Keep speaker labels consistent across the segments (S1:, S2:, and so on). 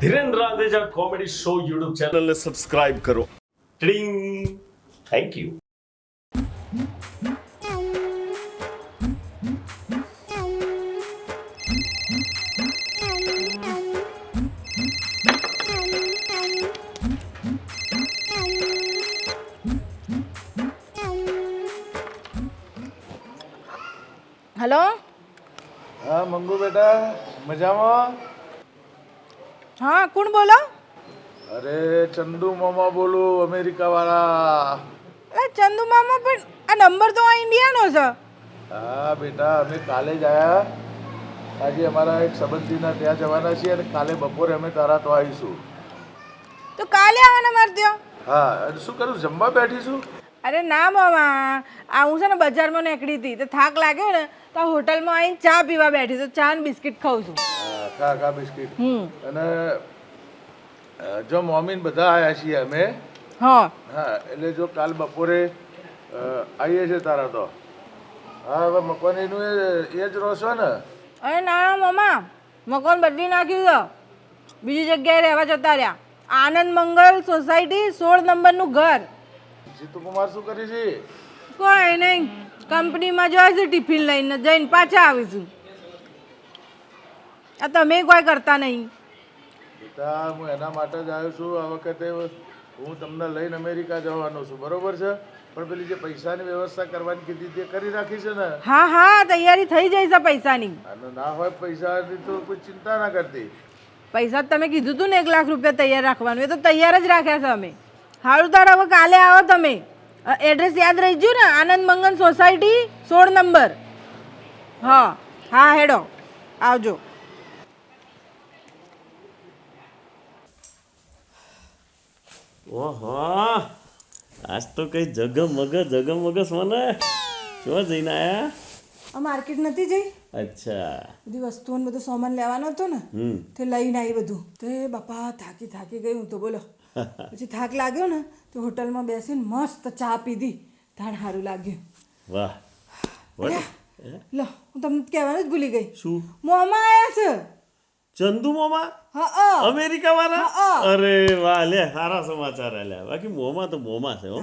S1: Dhiren Randeja comedy show YouTube ચેનલને subscribe કરો. ટિંગ. Thank you.
S2: હેલો.
S3: હા મંગુ બેટા, મજામાં?
S2: હા, કોણ બોલો?
S3: અરે ચંદુ મામા બોલું, અમેરિકા વાળા.
S2: અરે ચંદુ મામા, પણ આ નંબર તો આ ઇન્ડિયાનો છે.
S3: હા બેટા, અમે કાલે જ આવ્યા. આજે અમારા એક સંબંધીના ત્યાં જવાના છીએ અને કાલે બપોરે અમે તારા તો આવીશું.
S2: તો કાલે આવવાના મારે ત્યાં?
S3: હા, અને શું કરું, જમવા બેઠીશું?
S2: અરે ના મામા, આ હું છે ને બજારમાં નીકળી હતી તો થાક લાગ્યો ને તો આ હોટલમાં આવીને ચા પીવા બેઠી તો ચા ને બિસ્કિટ ખાઉં છું.
S3: હા, ખા ખા બિસ્કિટ. અને જો મમ્મી ને બધા આવ્યા છીએ અમે.
S2: હા
S3: હા, એટલે જો કાલ બપોરે આવીએ છીએ તારા તો. હા, હવે મકવાનીનું એ જ રહો છો ને?
S2: અરે ના મામા, મકાન બદલી નાખ્યું છે, બીજી જગ્યાએ રહેવા જતા રહ્યા. આનંદ મંગલ સોસાયટી 16 નંબરનું ઘર.
S3: જીતુ કુમાર શું કરી છે?
S2: કોઈ નહીં, કંપનીમાં જાય છે ટિફિન લઈને, જઈને પાછા આવીશું. આ તમે કોઈ કરતા નહીં.
S3: બેટા, હું એના માટે જ આવ્યો છું. આ વખતે હું તમને લઈને અમેરિકા જવાનો છું, બરોબર છે? પણ પેલી જે પૈસાની વ્યવસ્થા કરવાની કીધી તે કરી રાખી છે ને?
S2: હા હા, તૈયારી થઈ જાય છે પૈસાની.
S3: અને ના હોય પૈસાની તો કોઈ ચિંતા ના કરતી.
S2: પૈસા તમે કીધું તું ને 1 લાખ રૂપિયા તૈયાર રાખવાનું, એ તો તૈયાર જ રાખ્યા છે અમે. સારું, તાર હવે કાલે આવો તમે. એડ્રેસ યાદ રહી ગયું ને? આનંદ મંગલ સોસાયટી 16 નંબર. હા હા, હેડો આવજો.
S1: ઓહો, આજ તો કઈ જગમગ સોને. શું જઈને આયા?
S2: આ માર્કેટ નથી જઈ,
S1: અચ્છા.
S2: બધી વસ્તુઓ ને બધું સામાન લેવાનો હતો ને, તે લઈને આવી બધું. તે બાપા થાકી ગઈ હું તો, બોલો. પછી થાક લાગ્યો ને તો હોટલમાં બેસીને મસ્ત ચા પીધી, તાણ સારું લાગ્યું.
S1: વાહ.
S2: લો, હું તમને કહેવાનું જ ભૂલી ગઈ.
S1: શું?
S2: મોમાં આયા છે.
S1: ચંદુ મામા
S2: હા
S1: અમેરિકા વાળા?
S2: હા.
S1: અરે વાહ, લે સારા સમાચાર આલ્યા. બાકી મોમાં તો મોમાં છે હો.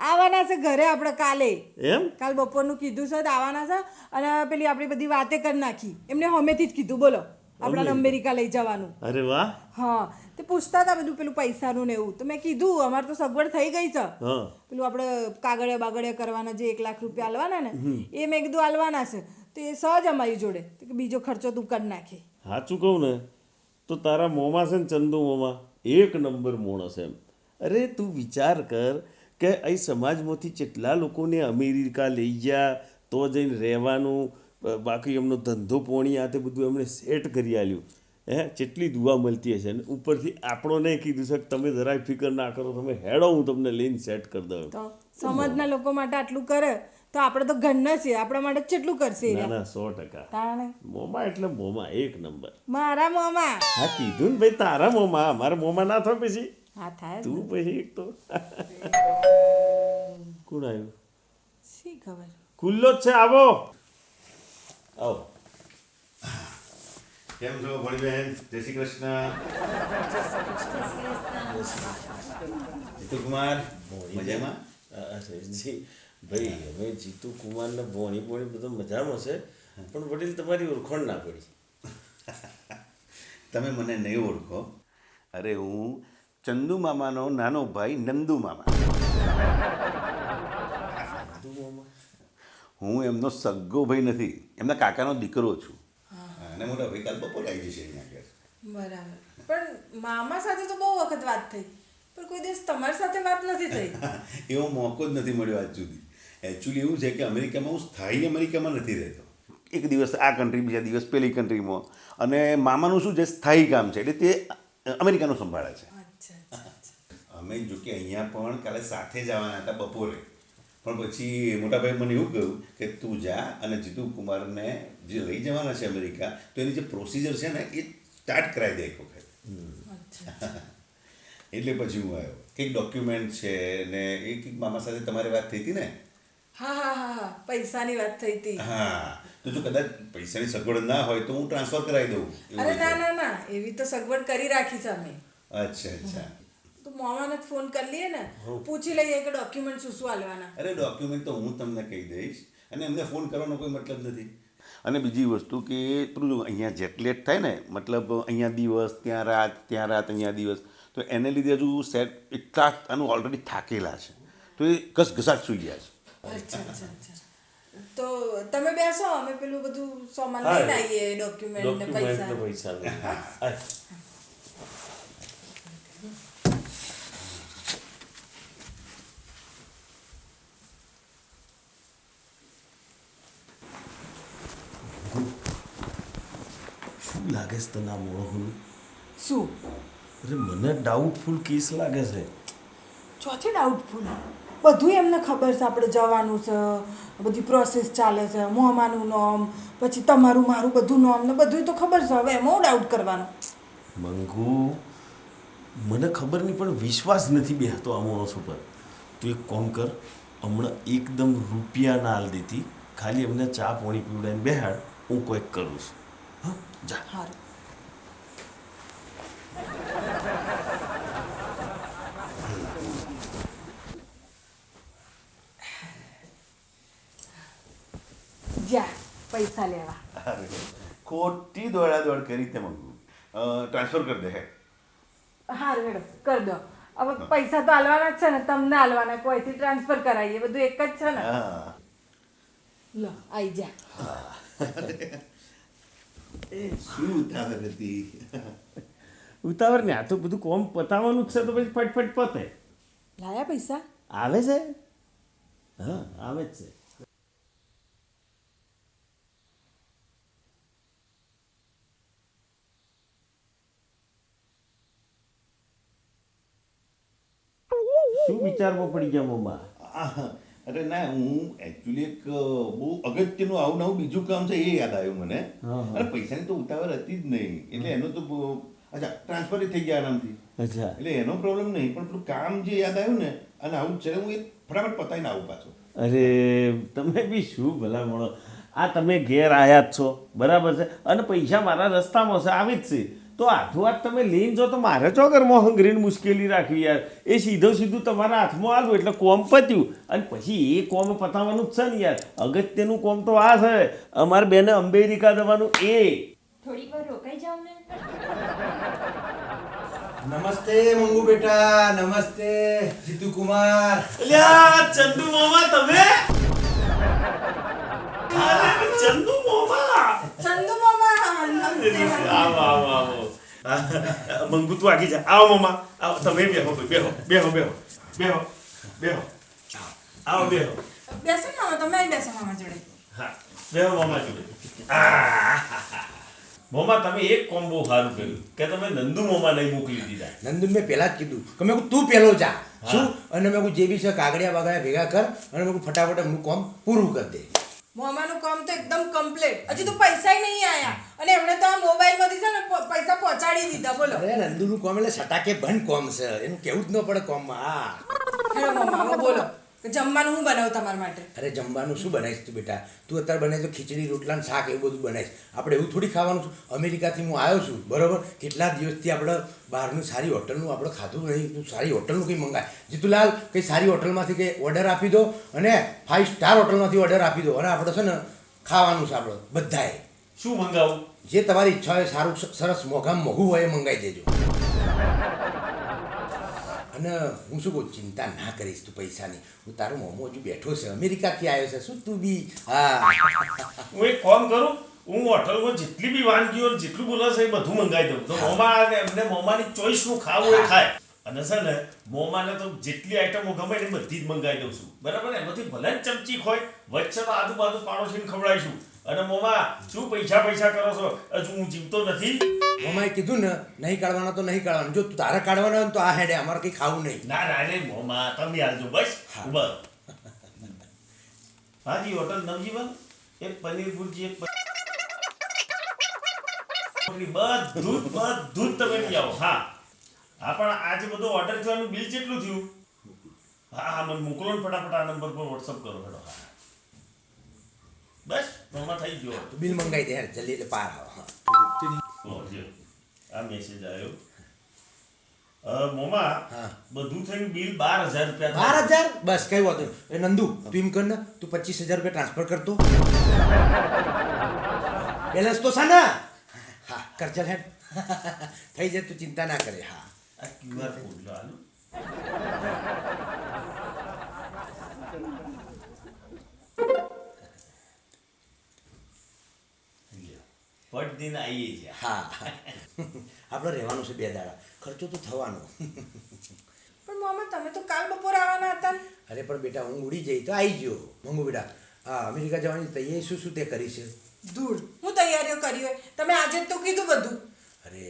S2: આવવાના છે ઘરે આપણે કાલે.
S1: એમ?
S2: કાલ બપોરનું કીધું છે આવવાના છે. અને પેલી આપણી બધી વાતે કરી નાખી, એમને હમેથી જ કીધું, બોલો, આપણાને અમેરિકા લઈ જવાનું.
S1: અરે વાહ.
S2: હા, તે પૂછતા હતા બધું પેલું પૈસાનું ને એવું, તો મેં કીધું અમારે તો સગવડ થઈ ગઈ છે.
S1: હા.
S2: પેલું આપણે કાગળિયા બાગળિયા કરવાના જે 1 લાખ રૂપિયા આલવાના ને, એ મેં કીધું આલવાના છે, તો એ સહજ અમારી જોડે, તો કે બીજો ખર્ચો તું કરી નાખી.
S1: સાચું કહું ને તો તારા મોમાં છે ને, ચંદુ મોમાં 1 નંબર મોણસ એમ. અરે તું વિચાર કર કે અહીં સમાજમાંથી કેટલા લોકોને અમેરિકા લઈ ગયા, તો જઈને રહેવાનું, બાકી એમનો ધંધો પોણી આ તે બધું એમણે સેટ કરી આલ્યું. કેટલી દુઆ મળતી હશે ને ઉપરથી આપણોને કીધું છે કે તમે જરાય ફિકર ના કરો, તમે હેડો, હું તમને લઈને સેટ કરી દઉં.
S2: તો સમાજના લોકો માટે આટલું કરે તો આપણે તો ઘરના છીએ, આપણા માટે કેટલું કરશે?
S1: ના ના, 100%. મોમાં એટલે મોમાં 1 નંબર.
S2: મારા મોમાં.
S1: હા, કીધું ને ભાઈ, તારા મોમાં. મારા મોમાં ના થાય પછી.
S2: હા થાય
S1: તું પછી એક તો. કોણ આવ્યું?
S2: શી ખબર.
S1: ખુલ્લો જ છે, આવો આવો.
S4: કેમ છો ભણી બેન? જય શ્રી કૃષ્ણ. જીતુ કુમાર મજામાં?
S1: જી ભાઈ, હવે જીતુ કુમારને ભોણી બધું મજામાં છે, પણ વડીલ તમારી ઓળખાણ ના પડી.
S4: તમે મને નહીં ઓળખો? અરે હું ચંદુ મામાનો નાનો ભાઈ નંદુ મામા. હું એમનો સગ્ગો ભાઈ નથી, એમના કાકાનો દીકરો છું. અને મોટા ભાઈ કાલ બપોરે આવી જશે અહીંયા ઘેર.
S2: બરાબર. પણ મામા સાથે તો બહુ વખત વાત થઈ, પણ કોઈ દિવસ તમારી સાથે વાત નથી થઈ.
S4: એવો મોકો જ નથી મળ્યો આજ સુધી. એકચ્યુઅલી એવું છે કે અમેરિકામાં હું સ્થાયી અમેરિકામાં નથી રહેતો. એક દિવસ આ કન્ટ્રી, બીજા દિવસ પેલી કન્ટ્રીમાં. અને મામાનું શું છે, સ્થાયી કામ છે, એટલે તે અમેરિકાનું સંભાળે છે. અમે જો કે અહીંયા પણ કાલે સાથે જ આવવાના હતા બપોરે, પણ પછી મોટાભાઈ મને એવું કહ્યું કે તું જા અને જીતુ કુમારને જે લઈ જવાના છે અમેરિકા, તો એની જે પ્રોસિજર છે ને એ સ્ટાર્ટ કરાવી દે એક વખત. એટલે પછી હું આવ્યો. કંઈક ડોક્યુમેન્ટ છે ને એ કંઈક મામા સાથે તમારી વાત થઈ હતી ને?
S2: હા પૈસાની વાત થઈ હતી.
S4: હા, તો જો કદાચ પૈસાની સગવડ ના હોય તો હું ટ્રાન્સફર કરાવી દઉં એવું
S2: અરે
S4: હોય
S2: ના
S4: તો.
S2: ના ના એવી તો સગવડ કરી રાખી છે અમે.
S4: અચ્છા અચ્છા.
S2: તો મોમાને જ ફોન કરી લઈએ ને, પૂછી લઈએ કે ડોક્યુમેન્ટ શું શું હાલવાના.
S4: અરે ડોક્યુમેન્ટ તો હું તમને કહી દઈશ અને એમને ફોન કરવાનો કોઈ મતલબ નથી. અને બીજી વસ્તુ કે પેલું અહીંયા જેટલેટ થાય ને, મતલબ અહીંયા દિવસ ત્યાં રાત અહીંયા દિવસ, તો એને લીધે હજુ સેટ એટલા આનું ઓલરેડી થાકેલા છે, તો એ ઘસઘસાટ સુઈ ગયા છે.
S2: અચ્છા અચ્છા અચ્છા. તો તમે બેસો, અમે પેલું બધું સામાન લઈને આવીએ, ડોક્યુમેન્ટ ને પૈસા.
S1: શું લાગે છે તને આ મોહન?
S2: શું
S1: અરે મને ડાઉટફુલ કેસ લાગે છે.
S2: ચોથી ડાઉટફુલ? બધું એમને ખબર છે આપણે જવાનું છે, બધી પ્રોસેસ ચાલે છે, મોમાનું નામ, પછી તમારું મારું બધું નામ ને બધું તો ખબર છે. હવે એમાં હું ડાઉટ કરવાનો?
S1: મંગુ, મને ખબર નહીં પણ વિશ્વાસ નથી બેસતો આ માણસ ઉપર. તું એક કામ કર, હમણાં એકદમ રૂપિયા ના હાલ દેતી, ખાલી એમને ચા પાણી પીવડાવીને બેહાડ, હું કોઈક કરું છું. હા જા.
S2: સારું. જા પૈસા લેવા.
S4: અરે ખોટી દોડાદોડ કરી તે મંગુ. ટ્રાન્સફર કરી દે હે.
S2: હારું હેડો કરી દો. હવે પૈસા તો હાલવાના જ છે ને, તમને હાલવાના, કોઈથી ટ્રાન્સફર કરાવીએ, બધું એક જ છે ને.
S4: હા.
S2: લો આઈ જા.
S4: એ શું ઉતાવળ હતી?
S1: ઉતાવળ ને, આ તો બધું કોમ પતાવવાનું જ છે, તો પછી ફટફટ પતે.
S2: લાયા પૈસા?
S1: આવે છે? હા આવે જ છે. શું વિચારમાં પડી ગયા મમ્મા?
S4: અરે ના, હું એકચ્યુઅલી એક બહુ અગત્યનું આવું નવું બીજું કામ છે એ યાદ આવ્યું મને. અને પૈસાની તો ઉતાવળ હતી જ નહીં, એટલે એનો તો અચ્છા ટ્રાન્સફર થઈ ગયા આરામથી.
S1: અચ્છા,
S4: એટલે એનો પ્રોબ્લેમ નહીં, પણ પેલું કામ જે યાદ આવ્યું ને, અને આવું છે, હું એ ફટાફટ પતાવીને આવું પાછો.
S1: અરે તમે બી શું ભલા મળો. આ તમે ઘેર આવ્યા જ છો, બરાબર છે, અને પૈસા મારા રસ્તામાં છે, આવી જ છે, તો આઠું હાથ તમે લઈને જો તો મારે ચો ઘરમાં હંગરીને મુશ્કેલી રાખવી યાર. એ સીધું તમારા હાથમાં આવ્યું એટલે કોમ પત્યું, અને પછી એ કોમ પતાવવાનું જ છે ને યાર. અગત્યનું કોમ તો આ છે, અમારે બેને અમેરિકા જવાનું. એ
S5: થોડીક વાર રોકાઈ જાવ ને.
S6: નમસ્તે મંગુ બેટા, નમસ્તે જીતુ કુમાર.
S1: અલ્યા ચંદુ મામા, તમે? અરે ચંદુ મામા,
S2: ચંદુ મામા નમસ્તે.
S1: આવો આવો આવો. મંગુ તું આગી જા. આવો મામા, આવો. તમે બેહો બેહો બેહો બેહો બેહો બેહો. આવો બેહો.
S2: બેસો મામા, તમે અહીં બેસો મામા જોડે.
S1: હા બેહો મામા જોડે. મામા તમે એક કોમ બહુ સારું કર્યું કે તમે નંદુ મામા નહીં મોકલી દીધા.
S6: નંદુન મેં પહેલા જ કીધું કે મેં તું પહેલો જા શું, અને મેં જે બી છે કાગડિયા બાગડિયા ભેગા કર, અને મેં ફટાફટ એમનું કામ પૂરું કરી દે.
S2: મોમાનું કામ તો એકદમ કમ્પ્લીટ. હજી તો પૈસા નહીં આયા, અને એમણે તો આ મોબાઈલમાંથી છે ને પૈસા પહોંચાડી દીધા. બોલો.
S6: અરે નંદુનું કામ એટલે સટાકે બંધ કામ છે, એનું કેવું જ ન પડે કામમાં. હા
S2: હેલો મામા, હવે બોલો કે જમવાનું હું બનાવું તમારા માટે?
S6: અરે જમવાનું શું બનાવીશ તું બેટા? તું અત્યારે બનાવીશ તો ખીચડી રોટલા ને શાક એવું બધું બનાવીશ. આપણે એવું થોડી ખાવાનું છું. અમેરિકાથી હું આવ્યો છું, બરોબર, કેટલા દિવસથી આપણે બહારનું સારી હોટલનું આપણે ખાધું નહીં. તું સારી હોટલનું કંઈ મંગાય. જીતુલાલ, કંઈ સારી હોટલમાંથી કંઈ ઓર્ડર આપી દો, અને 5 સ્ટાર હોટલમાંથી ઓર્ડર આપી દો, અને આપણે છે ને ખાવાનું છે આપણે બધાએ.
S1: શું મંગાવું?
S6: જે તમારી ઈચ્છા હોય, સારું સરસ મોંઘામાં મોંઘું હોય એ મંગાવી દેજો. અને હું શું કહું, ચિંતા ના કરીશ તું પૈસાની. હું તારો મોમો હજુ બેઠો છે, અમેરિકાથી આવ્યો છે, શું તું બી. હા
S1: હું એક કામ કરું, હું હોટલમાં જેટલી બી વાનગીઓ જેટલું બોલે છે એ બધું મંગાવી દઉં, તો મોમા એમને મોમાની ચોઈસનું ખાવું એ ખાય. અને છે ને મોમાને તો જેટલી આઈટમો ગમે ને બધી જ મંગાવી દઉં છું, બરાબર. એમાંથી ભલે જ ચમચી હોય, વચ્ચે તો આજુબાજુ પાડોશીને ખવડાવીશું. અને મોમા શું પૈસા કરો છો? હજુ હું જીવતો નથી.
S6: મોમાએ કીધું ને નહીં કાઢવાના તો નહીં કાઢવાના. જો તારે કાઢવાના હોય ને તો આ હેડે, અમારે કંઈ ખાવું નહીં.
S1: ના ના રે મોમા, તમે આવજો બસ. બસ હાજી, હોટલ નવજીવન, એક પનીર ભુરજી, એક બધું જ તમે લઈ આવો. હા હા, પણ આજે બધો ઓર્ડર થવાનું બિલ કેટલું થયું? હા હા, મને મોકલો ને ફટાફટ આ નંબર પર વોટ્સઅપ કરો. હા બસ. મોમાં થઈ ગયો
S6: તું બિલ મંગાવી દે યાર જલ્દી એટલે પાર આવો હા
S1: જો આ મેસેજ આવ્યો મોમાં
S6: હા.
S1: બધું થઈને બિલ 12,000 રૂપિયા
S6: 12,000 બસ કઈ વાંધો નહીં. એ નંદુ તું એમ કર ને તું 25,000 રૂપિયા ટ્રાન્સફર કરતો બેલેન્સ તો છે ને હા કર ચાલ હેડ થઈ જાય તું ચિંતા ના કરે હા
S1: આ QR કોડ લો આનો પટ દિન આવીએ છીએ
S6: હા આપણે રહેવાનું છે 2 દાડા ખર્ચો તો થવાનો
S2: પણ મામા તમે તો કાલ બપોરે આવવાના હતા ને.
S6: અરે પણ બેટા હું ઉડી જઈ તો આવી ગયો મંગુ બેટા હા અમેરિકા જવાની તૈયારી શું શું તે કરી છે
S2: ધૂળ હું તૈયારીઓ કરી હોય તમે આજે જ તો કીધું બધું.
S6: અરે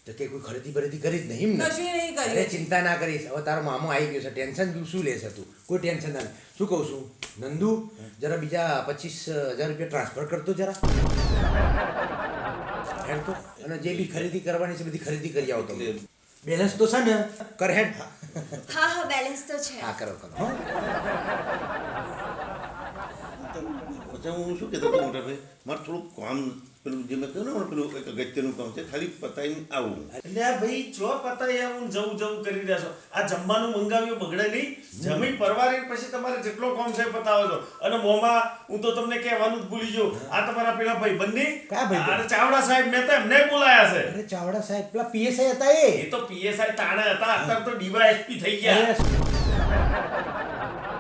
S6: તો કે કોઈ ખરીદી બરીદી કરી જ નહીં એમ ને?
S2: કશું નહીં કર્યું.
S6: અરે ચિંતા ના કરીશ હવે તારો મામો આવી ગયો છે ટેન્શન તું શું લેશે તું કોઈ ટેન્શન ના લે. શું કહું છું નંદુ જરા બીજા 25,000 રૂપિયા ટ્રાન્સફર કરતો જરા હેડ તો અને જે બી ખરીદી કરવાની છે બધી ખરીદી કરી આવો તમે બેલેન્સ તો છે ને કર હેડ
S5: હા હા બેલેન્સ તો છે
S6: હા કરો કરો હો.
S4: પછી હું શું કહેતો હતો મોટા ભાઈ મારે થોડુંક કામ પેલું જે મેં કહ્યું ને પેલું એક અગત્યનું કામ છે ખાલી પતાવીને આવું
S1: એટલે આ ભાઈ જો પતાઈ આવું ને જવું કરી રહ્યા છો આ જમવાનું મંગાવ્યું બગડે નહીં જમી પરવારી પછી તમારે જેટલો કામ છે એ પતાવો છો અને મોમાં હું તો તમને કહેવાનું જ ભૂલી ગયો આ તમારા પેલા ભાઈ બંને
S6: કયા ભાઈબંધ?
S1: અરે ચાવડા સાહેબ મેં તો એમને બોલાયા છે
S6: અરે ચાવડા સાહેબ પેલા પીએસઆઈ હતા એ
S1: એ તો પીએસઆઈ તાણે હતા અત્યારે તો ડીવાયએસપી થઈ ગયા
S6: અરે,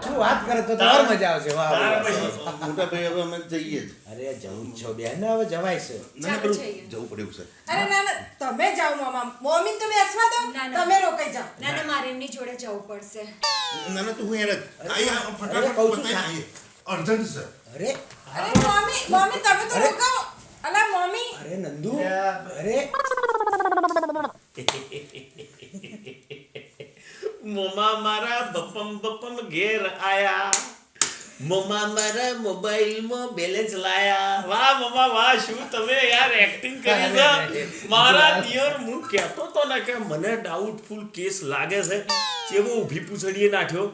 S6: શું વાત કરે તો તમારે મજા આવશે વાહ
S1: તારે
S6: વાહ,
S1: પછી
S6: વાહ.
S4: મોટા ભાઈ હવે અમે જઈએ જ
S6: અરે જવું જ છો બેન હવે જવાય છે
S4: ના પેલું જવું પડે એવું છે
S2: અરે ના ના તમે જાઓ મામા મમ્મી તમે બેસવા દો
S5: ના, ના.
S2: તમે રોકાઈ જાઓ.
S5: ના ના મારે એમની જોડે જવું પડશે
S4: ના ના તો હું યાર
S6: અરે, કહું છું,
S4: અર્જન્ટ છે
S6: અરે
S2: અરે મમ્મી મમ્મી તમે તો
S6: અરે.
S2: રોકાઓ. અલા મમ્મી
S6: અરે નંદુ
S1: યા.
S6: અરે
S1: મોમા મારા બપમ ઘેર આયા મોમા મારા મોબાઈલમાં બેલેન્સ લાયા વાહ મોમા વાહ શું તમે યાર એક્ટિંગ કરી છે
S6: અરે,
S1: મારા દિયર હું કહેતો તો ને કે મને ડાઉટફુલ કેસ લાગે છે કેવો ઊભી પૂછડીએ નાખ્યો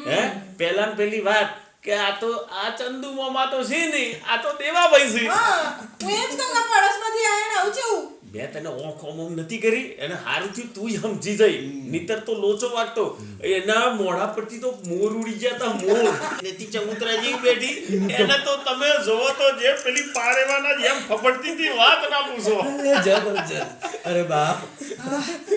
S1: હે પહેલા ને પહેલી વાત કે આ તો આ ચંદુ મોમા તો છે નહીં આ તો દેવાભાઈ છે
S2: હા હું એ જ કહું કે પડોશમાંથી આયા ને આવું છું.
S1: મેં તને ઓખ ઓમ નથી કરી એને હારું થયું તું સમજી જઈ નીતર તો લોચો વાગતો એના મોઢા પરથી તો મોર ઉડી ગયા તા મોર નેતી ચમુતરા જેવી બેઠી એને તો તમે જોવો તો જે પેલી પારેવાના જેમ ફફડતી હતી વાત ના પૂછો
S6: જબરજસ્ત અરે બાપ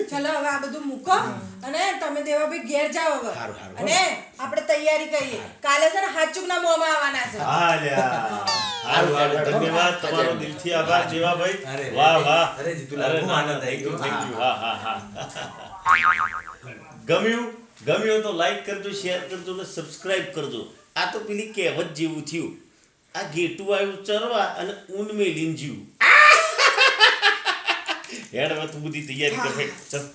S2: ચલો હવે આ બધું મૂકો અને તમે દેવાભાઈ ઘેર જાઓ હવે
S6: હારું, હારું.
S2: અને આપણે તૈયારી કરીએ કાલે છે ને હાચુકના મોંમાં આવવાના છે.
S1: હા લ્યા હારું હારું ધન્યવાદ તમારો દિલથી આભાર જેવાભાઈ
S6: અરે,
S1: વાહ વાહ
S6: અરે, જીતુલાલ, બહુ આનંદ આવી ગયો.
S1: થેન્ક યુ હા હા હા ગમ્યું તો લાઈક કરજો શેર કરજો ને સબસ્ક્રાઇબ કરજો આ તો પેલી કહેવત જેવું થયું આ ઘેટું આવ્યું ચરવા અને ઊન મેલીને જીવું હેડ હવે તું બધી તૈયારી કર ચલ